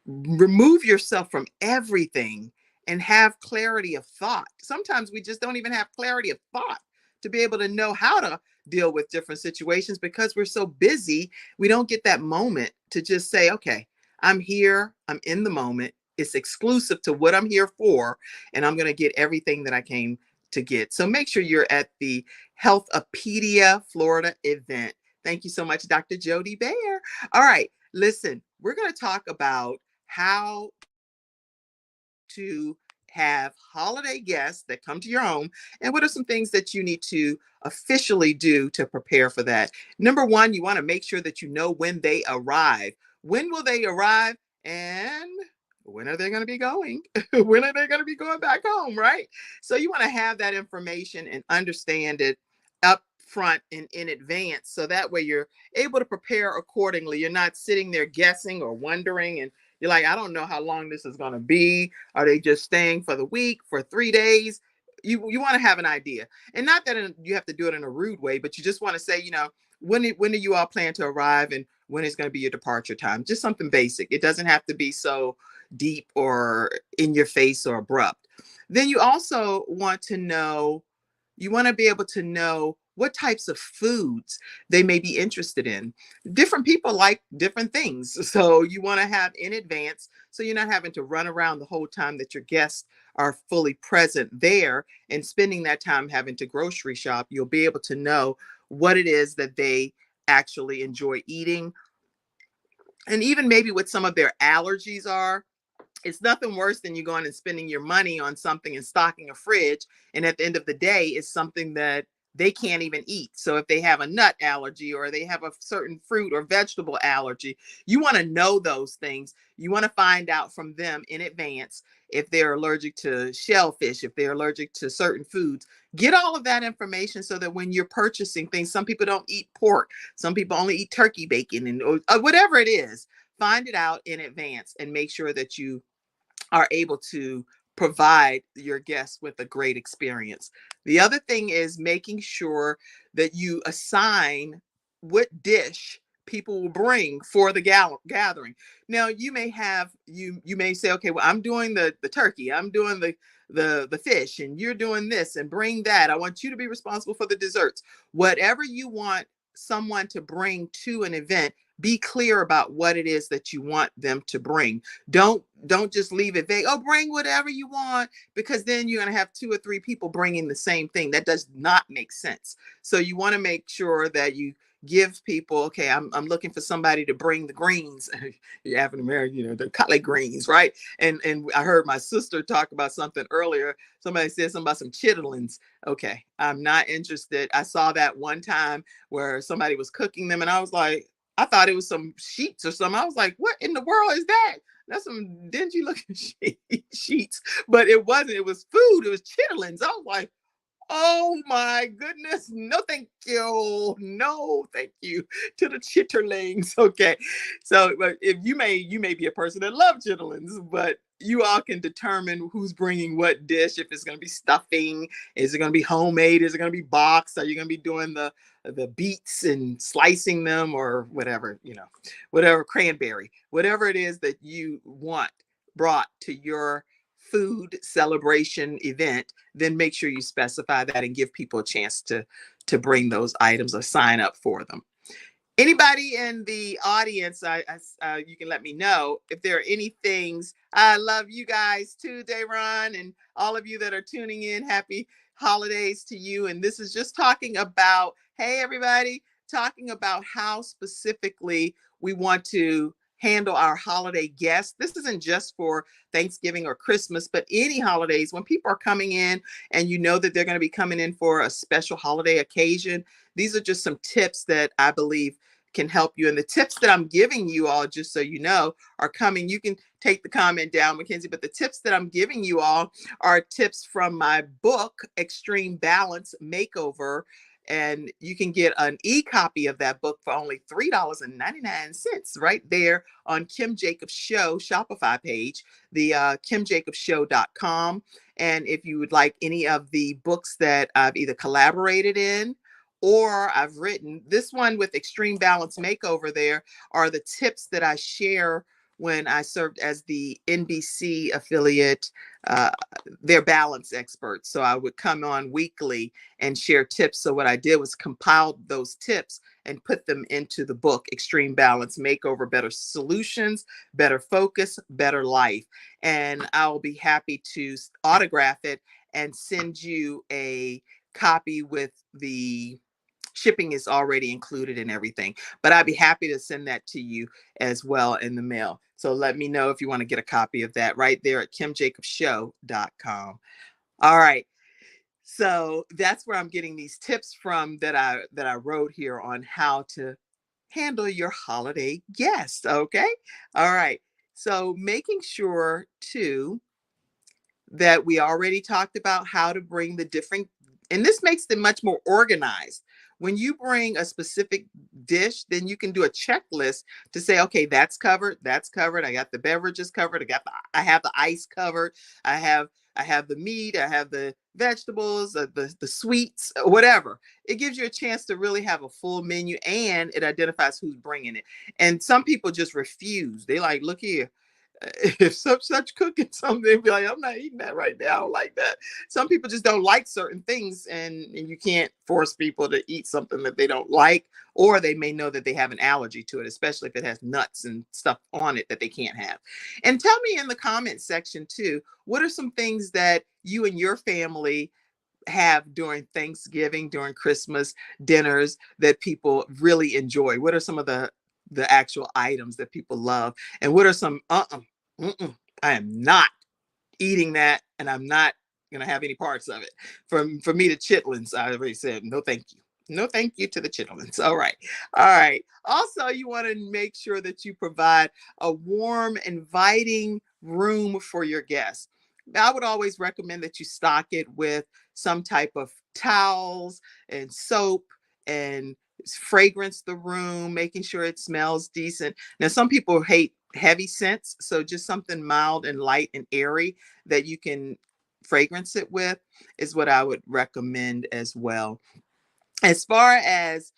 remove yourself from everything and have clarity of thought. Sometimes we just don't even have clarity of thought to be able to know how to deal with different situations because we're so busy. We don't get that moment to just say, okay, I'm here, I'm in the moment. It's exclusive to what I'm here for, and I'm going to get everything that I came to get. So make sure you're at the Healthopedia Florida event. Thank you so much, Dr. Jody BAER. All right, listen, we're going to talk about how to have holiday guests that come to your home, and what are some things that you need to officially do to prepare for that. Number one, you want to make sure that you know when they arrive. When will they arrive, and when are they going to be going? When are they going to be going back home, right? So you want to have that information and understand it up front and in advance, so that way you're able to prepare accordingly. You're not sitting there guessing or wondering, and you're like, I don't know how long this is going to be. Are they just staying for the week, for 3 days? You want to have an idea, and not that you have to do it in a rude way, but you just want to say, when do you all plan to arrive, and when is going to be your departure time? Just something basic. It doesn't have to be so deep or in your face or abrupt. Then you also want to know, you want to be able to know what types of foods they may be interested in. Different people like different things. So you want to have in advance, so you're not having to run around the whole time that your guests are fully present there and spending that time having to grocery shop. You'll be able to know what it is that they actually enjoy eating, and even maybe what some of their allergies are. It's nothing worse than you going and spending your money on something and stocking a fridge, and at the end of the day, it's something that they can't even eat. So if they have a nut allergy, or they have a certain fruit or vegetable allergy, you want to know those things. You want to find out from them in advance if they're allergic to shellfish, if they're allergic to certain foods. Get all of that information so that when you're purchasing things, some people don't eat pork, some people only eat turkey bacon, and or whatever it is, find it out in advance and make sure that you are able to provide your guests with a great experience. The other thing is making sure that you assign what dish people will bring for the gathering. Now, you may say, okay, well, I'm doing the turkey, I'm doing the fish, and you're doing this, and bring that. I want you to be responsible for the desserts. Whatever you want someone to bring to an event, be clear about what it is that you want them to bring. Don't just leave it vague. Oh, bring whatever you want, because then you're going to have 2 or 3 people bringing the same thing. That does not make sense. So you want to make sure that you give people, okay, I'm looking for somebody to bring the greens. You're African American, the collard greens, right? And I heard my sister talk about something earlier. Somebody said something about some chitlins. Okay, I'm not interested. I saw that one time where somebody was cooking them, and I was like, I thought it was some sheets or something. I was like, what in the world is that? That's some dingy looking sheets. But it wasn't. It was food. It was chitlins. I was like, oh my goodness. No, thank you. No, thank you to the chitterlings. Okay. So if you may be a person that loves chitterlings, but you all can determine who's bringing what dish. If it's going to be stuffing, is it going to be homemade? Is it going to be boxed? Are you going to be doing the beets and slicing them, or whatever, whatever, cranberry, whatever it is that you want brought to your food celebration event, then make sure you specify that and give people a chance to bring those items or sign up for them. Anybody in the audience, you can let me know if there are any things. I love you guys too, Dayron, and all of you that are tuning in. Happy holidays to you. And this is just talking about, hey, everybody, talking about how specifically we want to handle our holiday guests. This isn't just for Thanksgiving or Christmas, but any holidays when people are coming in and you know that they're going to be coming in for a special holiday occasion. These are just some tips that I believe can help you. And the tips that I'm giving you all, just so you know, are coming. You can take the comment down, Mackenzie, but the tips that I'm giving you all are tips from my book, Extreme Balance Makeover. And you can get an e-copy of that book for only $3.99 right there on Kim Jacobs Show Shopify page, the kimjacobsshow.com. And if you would like any of the books that I've either collaborated in or I've written, this one with Extreme Balance Makeover, there are the tips that I share when I served as the NBC affiliate, their balance expert. So I would come on weekly and share tips. So what I did was compile those tips and put them into the book, Extreme Balance Makeover, Better Solutions, Better Focus, Better Life. And I'll be happy to autograph it and send you a copy with the shipping is already included in everything, but I'd be happy to send that to you as well in the mail. So let me know if you want to get a copy of that right there at kimjacobsshow.com. All right. So that's where I'm getting these tips from that I wrote here on how to handle your holiday guests. Okay. All right. So making sure too that we already talked about how to bring the different, and this makes them much more organized. When you bring a specific dish, then you can do a checklist to say, okay, that's covered, that's covered. I got the beverages covered. I have the ice covered. I have the meat. I have the vegetables, the sweets, whatever. It gives you a chance to really have a full menu, and it identifies who's bringing it. And some people just refuse. They like, look here, if such cooking something, they'd be like, I'm not eating that right now. I don't like that. Some people just don't like certain things, and you can't force people to eat something that they don't like, or they may know that they have an allergy to it, especially if it has nuts and stuff on it that they can't have. And tell me in the comments section too, what are some things that you and your family have during Thanksgiving, during Christmas dinners that people really enjoy? What are some of the actual items that people love? And what are some, I am not eating that, and I'm not going to have any parts of it. For me, the chitlins, I already said, no, thank you. No, thank you to the chitlins. All right. All right. Also, you want to make sure that you provide a warm, inviting room for your guests. I would always recommend that you stock it with some type of towels and soap and fragrance the room, making sure it smells decent. Now, some people hate heavy scents, so just something mild and light and airy that you can fragrance it with is what I would recommend as well. As far as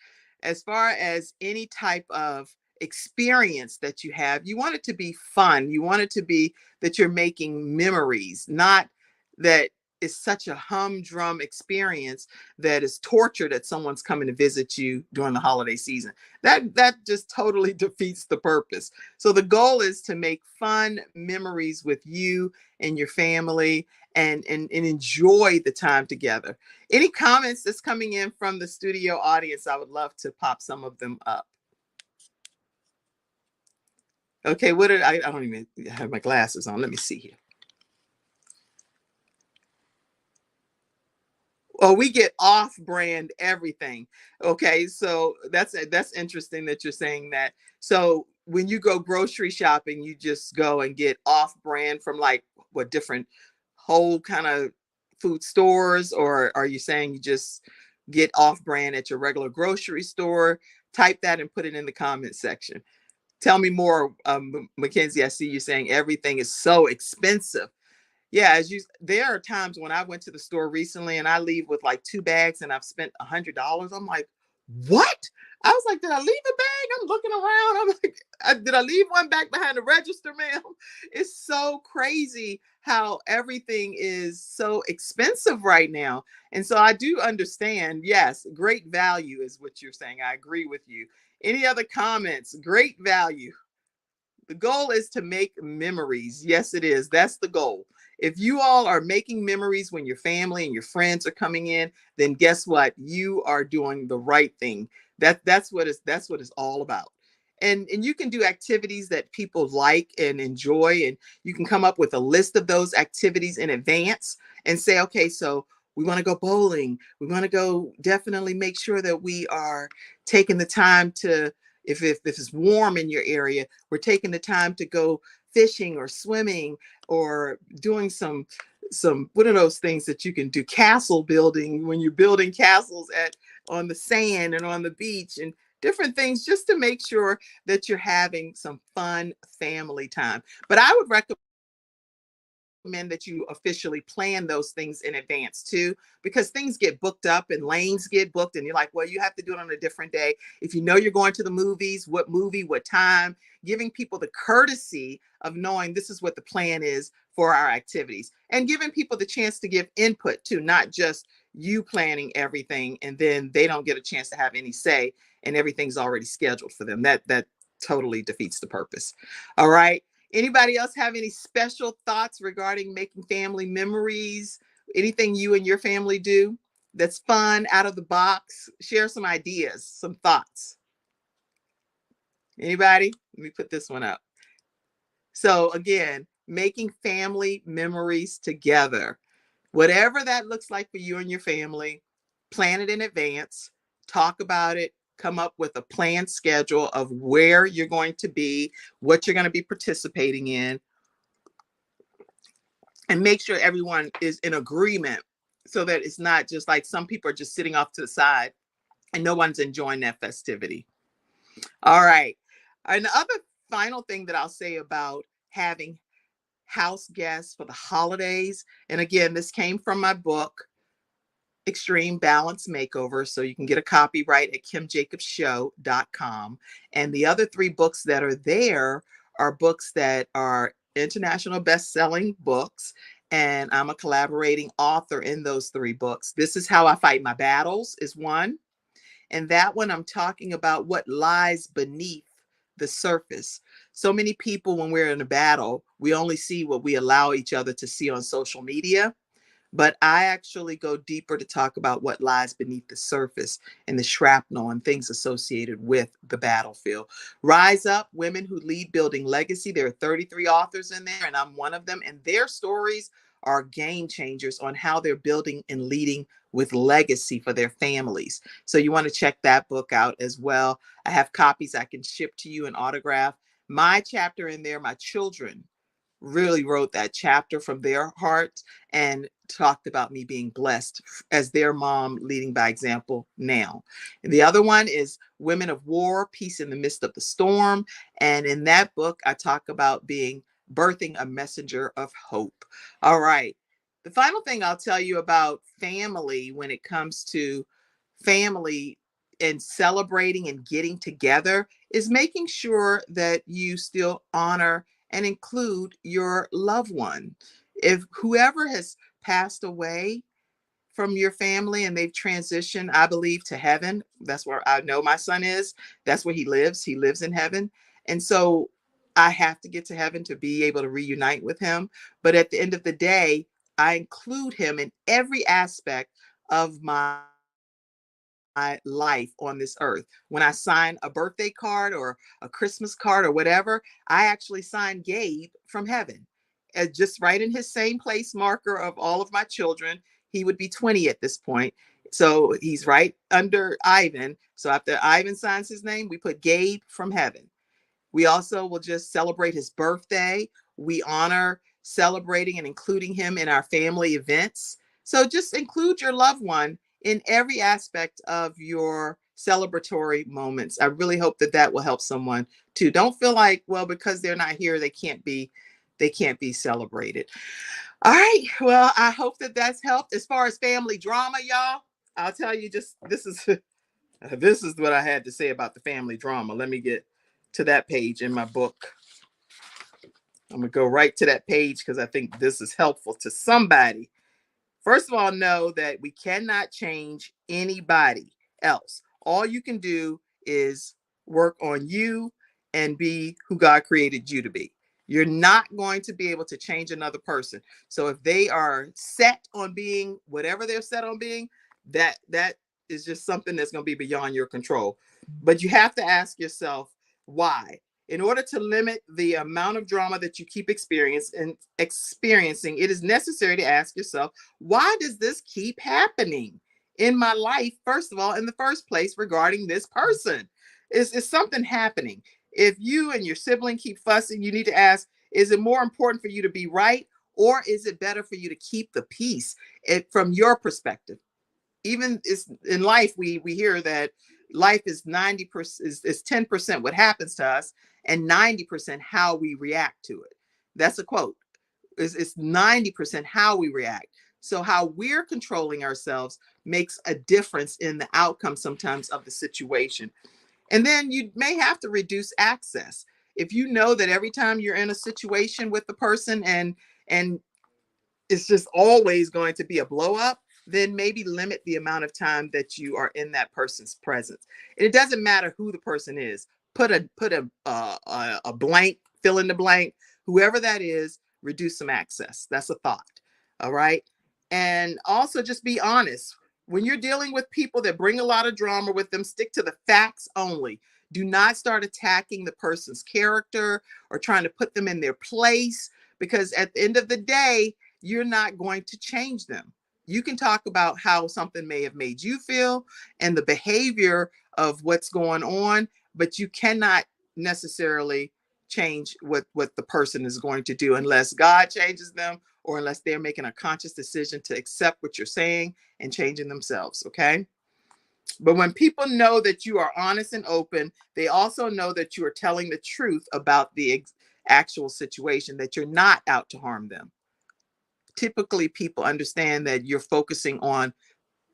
any type of experience that you have, you want it to be fun. You want it to be that you're making memories, not that it's such a humdrum experience that is torture that someone's coming to visit you during the holiday season. That just totally defeats the purpose. So the goal is to make fun memories with you and your family, and enjoy the time together. Any comments that's coming in from the studio audience? I would love to pop some of them up. Okay, what did I don't even have my glasses on. Let me see here. Oh, we get off-brand everything. Okay, so that's interesting that you're saying that. So when you go grocery shopping, you just go and get off-brand from like what different whole kind of food stores, or are you saying you just get off-brand at your regular grocery store? Type that and put it in the comment section. Tell me more, Mackenzie. I see you saying everything is so expensive. Yeah, there are times when I went to the store recently and I leave with like 2 bags and I've spent $100. I'm like, what? I was like, did I leave a bag? I'm looking around. I'm like, did I leave one back behind the register, ma'am? It's so crazy how everything is so expensive right now. And so I do understand, yes, great value is what you're saying. I agree with you. Any other comments? Great value. The goal is to make memories. Yes, it is. That's the goal. If you all are making memories when your family and your friends are coming in, then guess what? You are doing the right thing. That's what it's all about. And you can do activities that people like and enjoy, and you can come up with a list of those activities in advance and say, okay, so we want to go bowling. We want to go, definitely make sure that we are taking the time to, if it's warm in your area, we're taking the time to go fishing or swimming or doing some what are those things that you can do, castle building, when you're building castles on the sand and on the beach, and different things, just to make sure that you're having some fun family time. But I would recommend that you officially plan those things in advance too, because things get booked up and lanes get booked, and you're like, well, you have to do it on a different day. If you know you're going to the movies, what movie, what time, giving people the courtesy of knowing this is what the plan is for our activities, and giving people the chance to give input too, not just you planning everything and then they don't get a chance to have any say and everything's already scheduled for them. That totally defeats the purpose. All right. Anybody else have any special thoughts regarding making family memories? Anything you and your family do that's fun, out of the box? Share some ideas, some thoughts. Anybody? Let me put this one up. So again, making family memories together. Whatever that looks like for you and your family, plan it in advance, talk about it, come up with a planned schedule of where you're going to be, what you're going to be participating in, and make sure everyone is in agreement so that it's not just like some people are just sitting off to the side and no one's enjoying that festivity. All right. And the other final thing that I'll say about having house guests for the holidays, and again, this came from my book, Extreme Balance Makeover. So you can get a copy right at kimjacobsshow.com. And the other 3 books that are there are books that are international best-selling books. And I'm a collaborating author in those 3 books. This Is How I Fight My Battles is one. And that one, I'm talking about what lies beneath the surface. So many people, when we're in a battle, we only see what we allow each other to see on social media. But I actually go deeper to talk about what lies beneath the surface and the shrapnel and things associated with the battlefield. Rise Up, Women Who Lead Building Legacy. There are 33 authors in there, and I'm one of them. And their stories are game changers on how they're building and leading with legacy for their families. So you want to check that book out as well. I have copies I can ship to you and autograph. My chapter in there, my children really wrote that chapter from their hearts and talked about me being blessed as their mom, leading by example now. And the other one is Women of War, Peace in the Midst of the Storm. And in that book, I talk about birthing a messenger of hope. All right. The final thing I'll tell you about family, when it comes to family and celebrating and getting together, is making sure that you still honor and include your loved one. If whoever has passed away from your family and they've transitioned, I believe, to heaven, that's where I know my son is. That's where he lives. He lives in heaven. And so I have to get to heaven to be able to reunite with him. But at the end of the day, I include him in every aspect of my life on this earth. When I sign a birthday card or a Christmas card or whatever, I actually sign Gabe from heaven. Just right in his same place marker of all of my children. He would be 20 at this point. So he's right under Ivan. So after Ivan signs his name, we put Gabe from heaven. We also will just celebrate his birthday. We honor celebrating and including him in our family events. So just include your loved one in every aspect of your celebratory moments. I really hope that that will help someone too. Don't feel like, well, because they're not here, they can't be celebrated. All right. Well, I hope that that's helped. As far as family drama, y'all, I'll tell you, just this is what I had to say about the family drama. Let me get to that page in my book. I'm going to go right to that page because I think this is helpful to somebody. First of all, know that we cannot change anybody else. All you can do is work on you and be who God created you to be. You're not going to be able to change another person. So if they are set on being whatever they're set on being, that is just something that's going to be beyond your control. But you have to ask yourself why. In order to limit the amount of drama that you keep experiencing, it is necessary to ask yourself, why does this keep happening in my life, first of all, in the first place, regarding this person? Is something happening? If you and your sibling keep fussing, you need to ask, is it more important for you to be right, or is it better for you to keep the peace from your perspective? Even in life, we hear that life is 90% is 10% what happens to us and 90% how we react to it. That's a quote. It's 90% how we react. So how we're controlling ourselves makes a difference in the outcome sometimes of the situation. And then you may have to reduce access. If you know that every time you're in a situation with the person and it's just always going to be a blow up, then maybe limit the amount of time that you are in that person's presence. And it doesn't matter who the person is. Put a blank, fill in the blank, whoever that is, reduce some access. That's a thought. All right. And also just be honest. When you're dealing with people that bring a lot of drama with them, stick to the facts only. Do not start attacking the person's character or trying to put them in their place, because at the end of the day, you're not going to change them. You can talk about how something may have made you feel and the behavior of what's going on, but you cannot necessarily change what the person is going to do unless God changes them or unless they're making a conscious decision to accept what you're saying and changing themselves. Okay. But when people know that you are honest and open, they also know that you are telling the truth about the actual situation, that you're not out to harm them. Typically, people understand that you're focusing on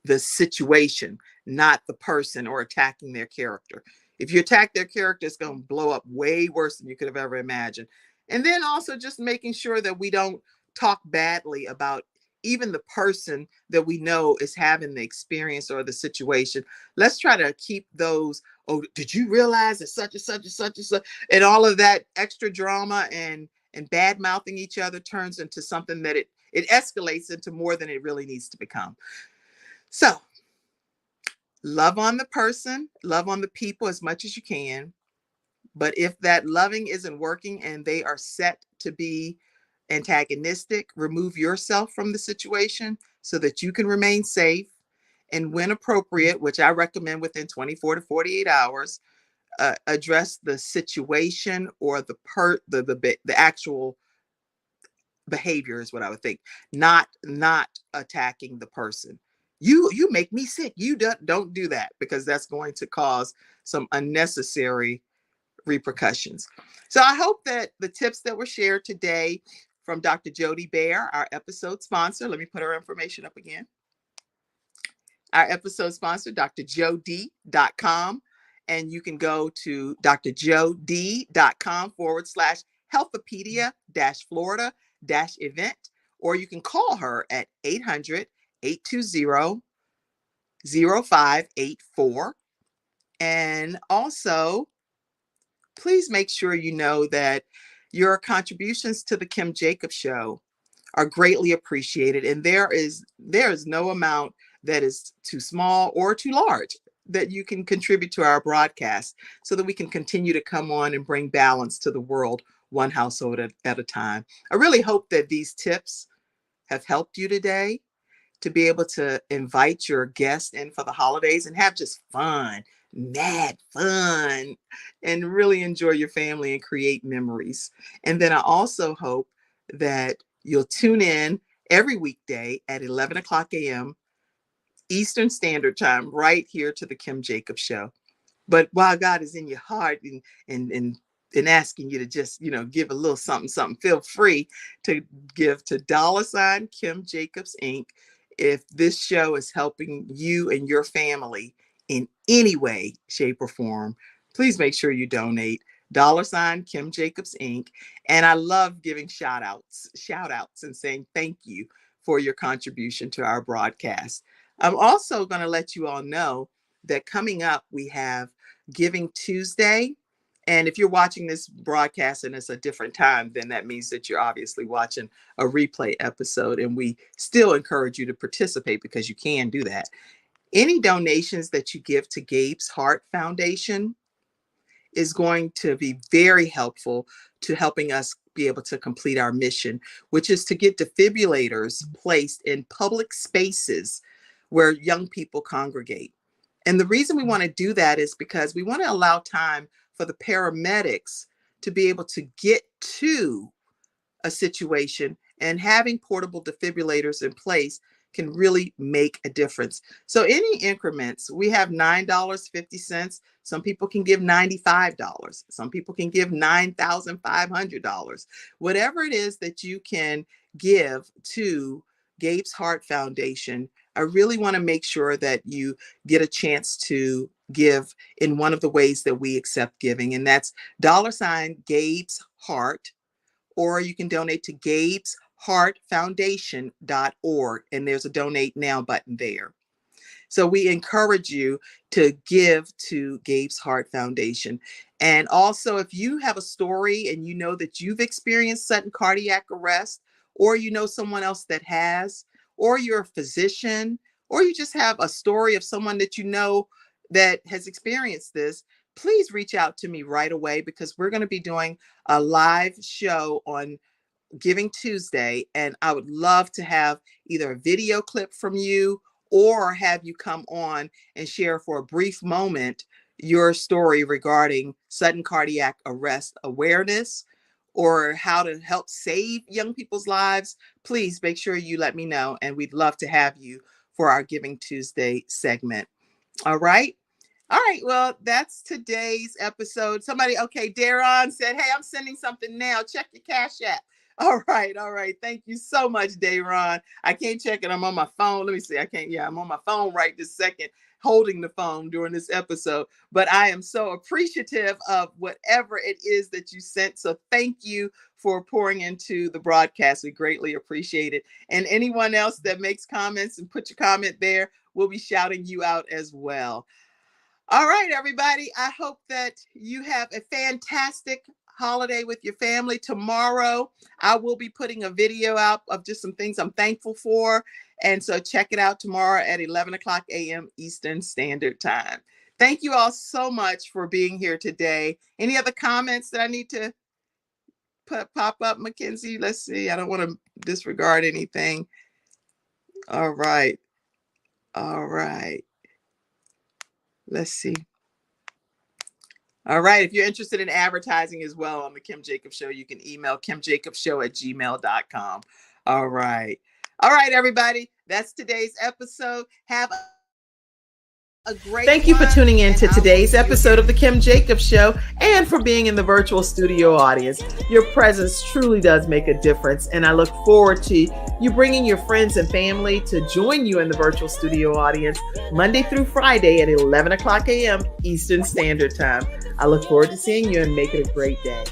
the situation, not the person, or attacking their character. If you attack their character, it's going to blow up way worse than you could have ever imagined. And then also just making sure that we don't talk badly about even the person that we know is having the experience or the situation. Let's try to keep those, oh, did you realize that such and such and such and such, and all of that extra drama and bad mouthing each other turns into something that it escalates into more than it really needs to become. So love on the person, love on the people as much as you can. But if that loving isn't working and they are set to be antagonistic, remove yourself from the situation so that you can remain safe, and when appropriate, which I recommend within 24 to 48 hours, address the situation or the actual behavior is what I would think, not attacking the person. You make me sick. You don't do that, because that's going to cause some unnecessary repercussions. So I hope that the tips that were shared today from Dr. Jody BAER, our episode sponsor, let me put her information up again. Our episode sponsor, drjod.com. And you can go to drjod.com/healthopedia-Florida-event, or you can call her at 800-820-0584. And also, please make sure you know that your contributions to the Kim Jacobs Show are greatly appreciated. And there is no amount that is too small or too large that you can contribute to our broadcast so that we can continue to come on and bring balance to the world, one household at a time. I really hope that these tips have helped you today to be able to invite your guests in for the holidays and have just fun, mad fun, and really enjoy your family and create memories. And then I also hope that you'll tune in every weekday at 11 o'clock a.m. Eastern Standard Time, right here to the Kim Jacobs Show. But while God is in your heart and asking you to just, give a little something, feel free to give to $Kimjacobsinc if this show is helping you and your family in any way, shape, or form. Please make sure you donate. $Kimjacobsinc. And I love giving shout outs and saying thank you for your contribution to our broadcast. I'm also going to let you all know that coming up, we have Giving Tuesday. And if you're watching this broadcast and it's a different time, then that means that you're obviously watching a replay episode. And we still encourage you to participate because you can do that. Any donations that you give to Gabe's Heart Foundation is going to be very helpful to helping us be able to complete our mission, which is to get defibrillators placed in public spaces where young people congregate. And the reason we want to do that is because we want to allow time for the paramedics to be able to get to a situation, and having portable defibrillators in place can really make a difference. So any increments, we have $9.50. Some people can give $95. Some people can give $9,500. Whatever it is that you can give to Gabe's Heart Foundation, I really want to make sure that you get a chance to give in one of the ways that we accept giving, and that's $ Gabe's Heart, or you can donate to gabesheartfoundation.org, and there's a donate now button there. So we encourage you to give to Gabe's Heart Foundation. And also, if you have a story and you know that you've experienced sudden cardiac arrest, or you know someone else that has, or you're a physician, or you just have a story of someone that you know that has experienced this, please reach out to me right away, because we're going to be doing a live show on Giving Tuesday, and I would love to have either a video clip from you or have you come on and share for a brief moment your story regarding sudden cardiac arrest awareness or how to help save young people's lives. Please make sure you let me know, and we'd love to have you for our Giving Tuesday segment. All right. All right, well, that's today's episode. Somebody, okay, Daron said, hey, I'm sending something now. Check your Cash App. All right. Thank you so much, Daron. I can't check it. I'm on my phone. Let me see. I'm on my phone right this second, holding the phone during this episode. But I am so appreciative of whatever it is that you sent. So thank you for pouring into the broadcast. We greatly appreciate it. And anyone else that makes comments and put your comment there, we'll be shouting you out as well. All right, everybody. I hope that you have a fantastic holiday with your family. Tomorrow, I will be putting a video out of just some things I'm thankful for. And so check it out tomorrow at 11 o'clock a.m. Eastern Standard Time. Thank you all so much for being here today. Any other comments that I need to pop up, Mackenzie? Let's see. I don't want to disregard anything. All right. Let's see. All right. If you're interested in advertising as well on the Kim Jacobs Show, you can email kimjacobsshow@gmail.com. All right, everybody. That's today's episode. Have a great Thank you for tuning in to today's episode of the Kim Jacobs Show, and for being in the virtual studio audience. Your presence truly does make a difference, and I look forward to you bringing your friends and family to join you in the virtual studio audience Monday through Friday at 11 o'clock a.m. Eastern Standard Time. I look forward to seeing you, and make it a great day.